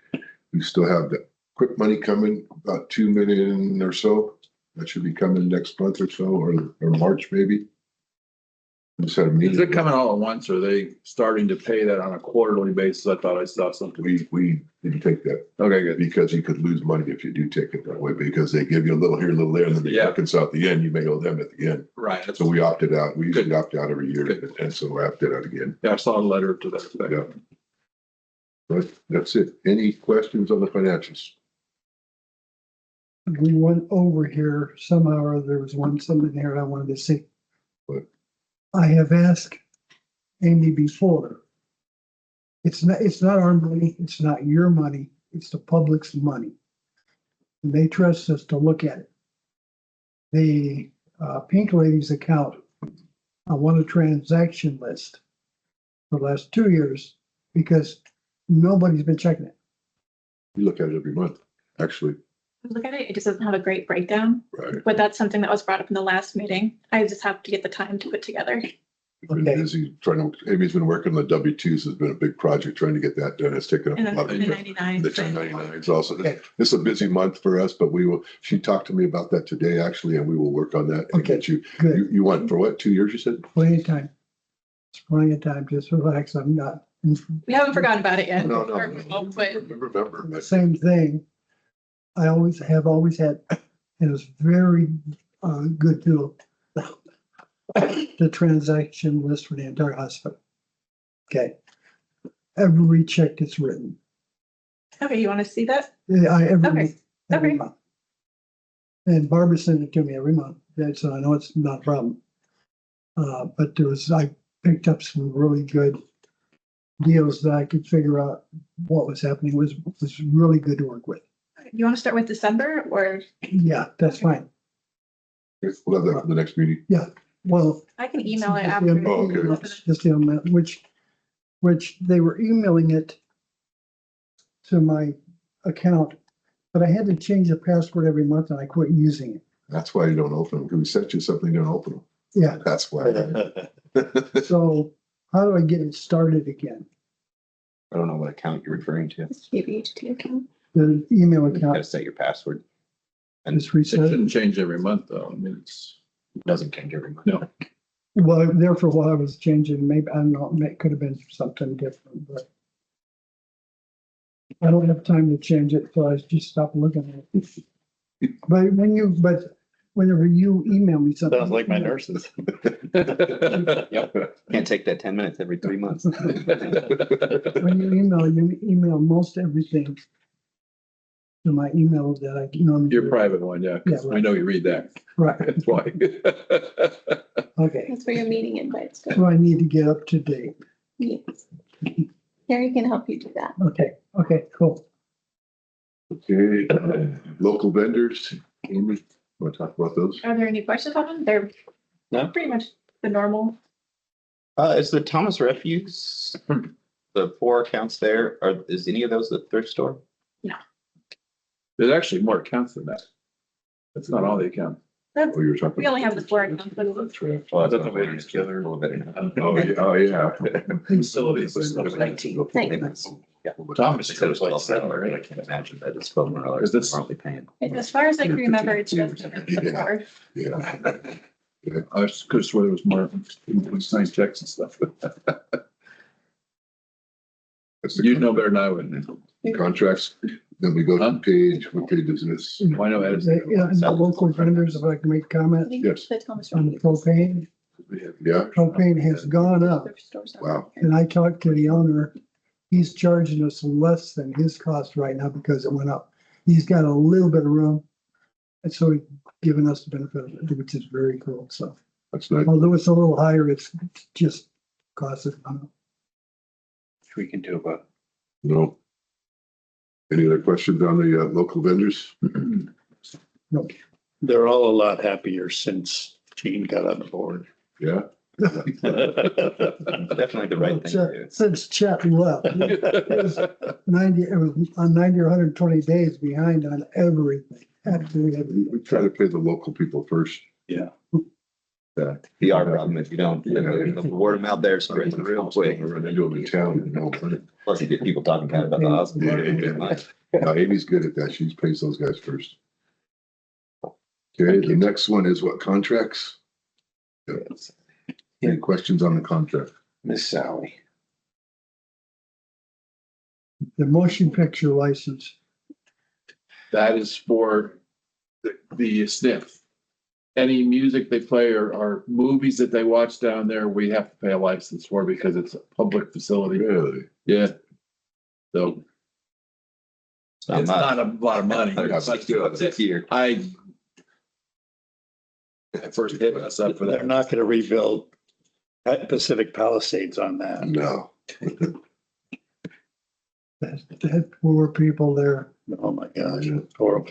we still have the quick money coming, about 2 million or so. That should be coming next month or so, or March maybe. Just had a Is meeting. it coming all at once? Or are they starting to pay that on a quarterly basis? I thought I saw something. We didn't take that Okay, good. because you could lose money if you do take it that way, because they give you a little here, a little there, and then they Yeah. reconcile at the end. You may owe them at the end. Right. That's, So we opted out. We usually Good. opt out every year, Good. and so we opted out again. yeah, I saw a letter to that effect. Yeah. But that's it. Any questions on the financials? we went over here somehow, or there was something here I wanted to see. What? I have asked Amy before. It's not our money, it's not your money, it's the public's money. And they trust us to look at it. The Pink Lady's account, I want a transaction list for the last 2 years because nobody's been checking it. We look at it every month, actually. Look at it, it just doesn't have a great breakdown, Right. but that's something that was brought up in the last meeting. I just have to get the time to put together. We've been Okay. busy trying to, Amy's been working on the W-2s. Has been a big project trying to get that done. It's taken up And a then lot the of time. 99. The 1099s also. Okay. It's a busy month for us, but she talked to me about that today, actually, and we will work on that and Okay. get you, Good, you want for what, 2 years, you said? plenty of time. It's plenty of time, just relax, I'm not. We haven't forgotten about it yet. No. But Remember. The same thing. I always had, and it was very good to the transaction list for the entire hospital. Okay. Every check that's written. okay, you want to see that? Yeah, every Okay, okay. month. And Barbara sent it to me every month. So I know it's not a problem. But I picked up some really good deals that I could figure out what was happening. Was really good to work with. You want to start with December or Yeah, that's fine. We'll have that for the next meeting. Well, I can email it Just after. the- Oh, okay. just the amount, which they were emailing it to my account, but I had to change the password every month and I quit using it. That's why you don't open them, because we sent you something, you don't open them. Yeah, That's why. so how do I get it started again? I don't know what account you're referring to. This GBHT account. The email You gotta account set your password. And is It reset. shouldn't change every month though. I mean, it's, it doesn't change every month. no. Well, there for a while I was changing, maybe, I don't know, it could have been something different, but I don't have time to change it, so I just stopped looking at it. But whenever you email me something. Sounds like my nurses. Yep. Can't take that 10 minutes every 3 months. When you email most everything to my email that I normally. Your do. private one, yeah, 'cause Yeah, I right. know you read that. Right, That's why. okay. That's where your meeting invites go. So I need to get up to date. Yes. Harry can help you do that. Okay, cool. Okay, local vendors, Amy, want to talk about those? Are there any questions on them? They're Pretty much the normal. Is the Thomas Refuse, the 4 accounts there, is any of those the thrift store? There's actually more accounts than that. That's not all the accounts. That's, Oh, you were talking. we only have the 4 accounts. but it's- Well, That's that's not what it is, together. a little bit. Oh, yeah. Facilities. Thomas They said it was like $12, seven, but I right? can't imagine that it's $12 Is this- currently paying. As far as I can remember, it's just the 4. Yeah. I could have swore there was more, signed checks and stuff. That's the You'd know better than I would. contracts. Then we go Huh? to page, what page is this? Why no edits? Yeah, and the local vendors, if I can make a I comment think Yes. the Thomas on the Road. propane. Yeah. Propane has gone up. Thrift stores are Wow. here. And I talked to the owner, he's charging us less than his cost right now because it went up. He's got a little bit of room. And so he's giving us the benefit of it, which is very cool. So That's nice. although it's a little higher, it's just costs us. We can do about. No. Any other questions on the local vendors? They're all a lot happier since Gene got on the board. Yeah. Definitely the right thing to do. Since Chet left, it was 90, it was on 90 or 120 days behind on everything. Absolutely everything. We try to pay the local people first. PR problem if you don't, the word of mouth there spreads real quick. Run into them in town and no money. Plus you get people talking kind of about the hospital. No, Amy's good at that. She pays those guys first. Okay, the next one is what, contracts? Any questions on the contract? Miss Sally. The motion picture license. That is for the SNF. Any music they play or movies that they watch down there, we have to pay a license for because it's a public facility. Really? Yeah. So It's not it's much. not a lot of money. $160 a year. I first hit us up for They're that. not gonna rebuild Pacific Palisades on that. No. That poor people there. Oh my gosh, it's horrible.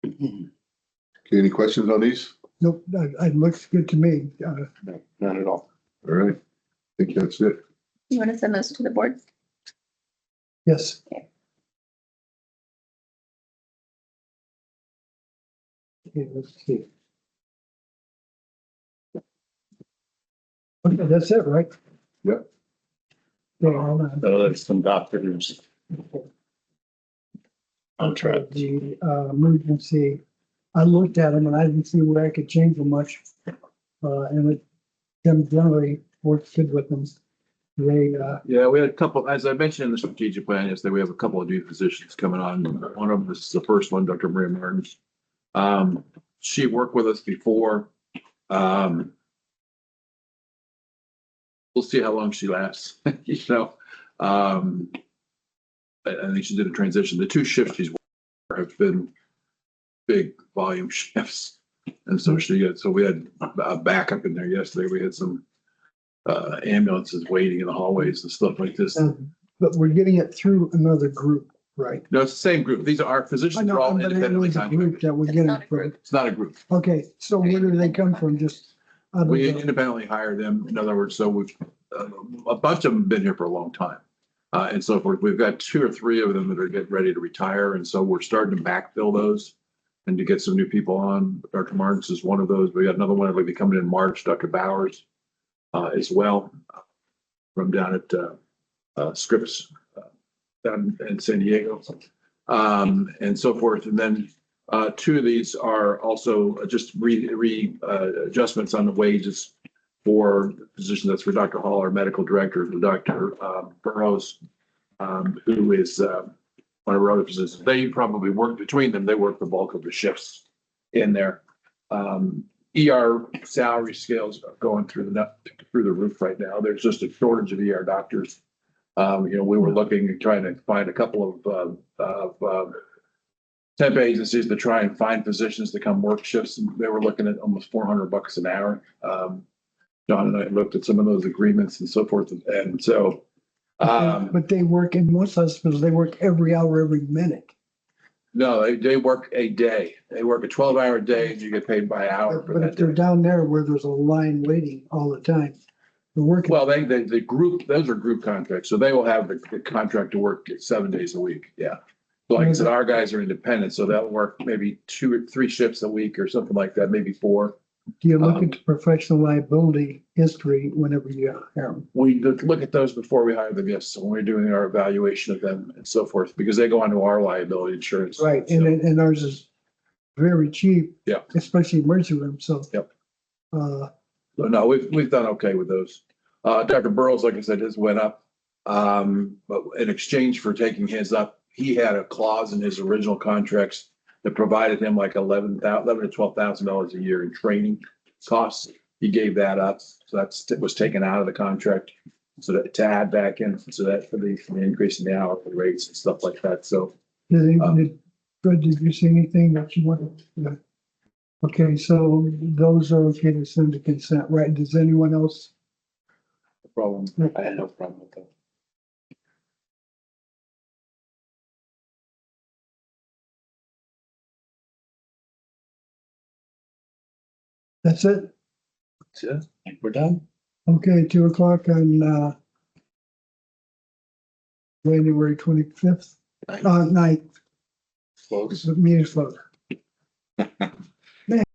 Okay, any questions on these? Nope, it looks good to me. No, not at all. All right. I think that's it. You want to send those to the board? Yes. Okay, let's see. Okay, that's it, right? Yep. Yeah, hold on. So there's some doctors. Contract. The emergency, I looked at them and I didn't see where I could change them much. And it, them generally works good with them. They, Yeah, we had a couple, as I mentioned in the strategic plan yesterday, we have a couple of new positions coming on. One of them is the first one, Dr. Maria Martins. She worked with us before. We'll see how long she lasts, you know. I think she did a transition. The 2 shifts she's worked have been big volume shifts. And so so we had a backup in there yesterday. We had some ambulances waiting in the hallways and stuff like this. but we're getting it through another group, right? No, it's the same group. These are our I physicians are all know, but it independently was a contracted. group that we're It's getting not a from. group. It's not a group. Okay, so where do they come from? Just out of We the- independently hire them. In other words, so we've, a bunch of them have been here for a long time. And so forth. We've got 2 or 3 of them that are getting ready to retire. And so we're starting to backfill those and to get some new people on. Dr. Martins is one of those. We got another one that'll be coming in March, Dr. Bowers, as well, from down at Scripps down in San Diego, and so forth. And then 2 of these are also just adjustments on the wages for the position. That's for Dr. Hall, our medical director, and Dr. Burrows, who is one of our other positions. They probably work between them. They work the bulk of the shifts in there. ER salary scales are going through the roof right now. There's just a shortage of ER doctors. We were looking and trying to find a couple of temp agencies to try and find physicians to come work shifts. And they were looking at almost $400 an hour. John and I looked at some of those agreements and so forth. And so, but they work in most hospitals, they work every hour, every minute. No, they work a day. They work a 12-hour day and you get paid by hour for But that if they're day. down there where there's a line waiting all the time, they're working. Well, the group, those are group contracts, so they will have the contract to work 7 days a week, yeah. So like I said, our guys are independent, so they'll work maybe 2 or 3 shifts a week or something like that, maybe 4. Do you look at the professional liability history whenever you hire them? We look at those before we hire them, yes, so when we're doing our evaluation of them and so forth, because they go onto our liability insurance. Right, So, and ours is very cheap. Yeah. Especially emergency room, so. Yep. Uh, So no, we've done okay with those. Dr. Burrows, like I said, his went up. But in exchange for taking his up, he had a clause in his original contracts that provided him like $11,000 to $12,000 a year in training costs. He gave that up, so that was taken out of the contract. So that to add back in, so that for the increase in the hourly rates and stuff like that, so. Fred, did you see anything that you wanted? Yeah. Okay, so those are okay to send to consent, right? Does anyone else? No problem. I had no problem with that. That's it? Yeah. We're done? Okay, 2:00 on, January 25th, 9th, Close. the meeting's closed.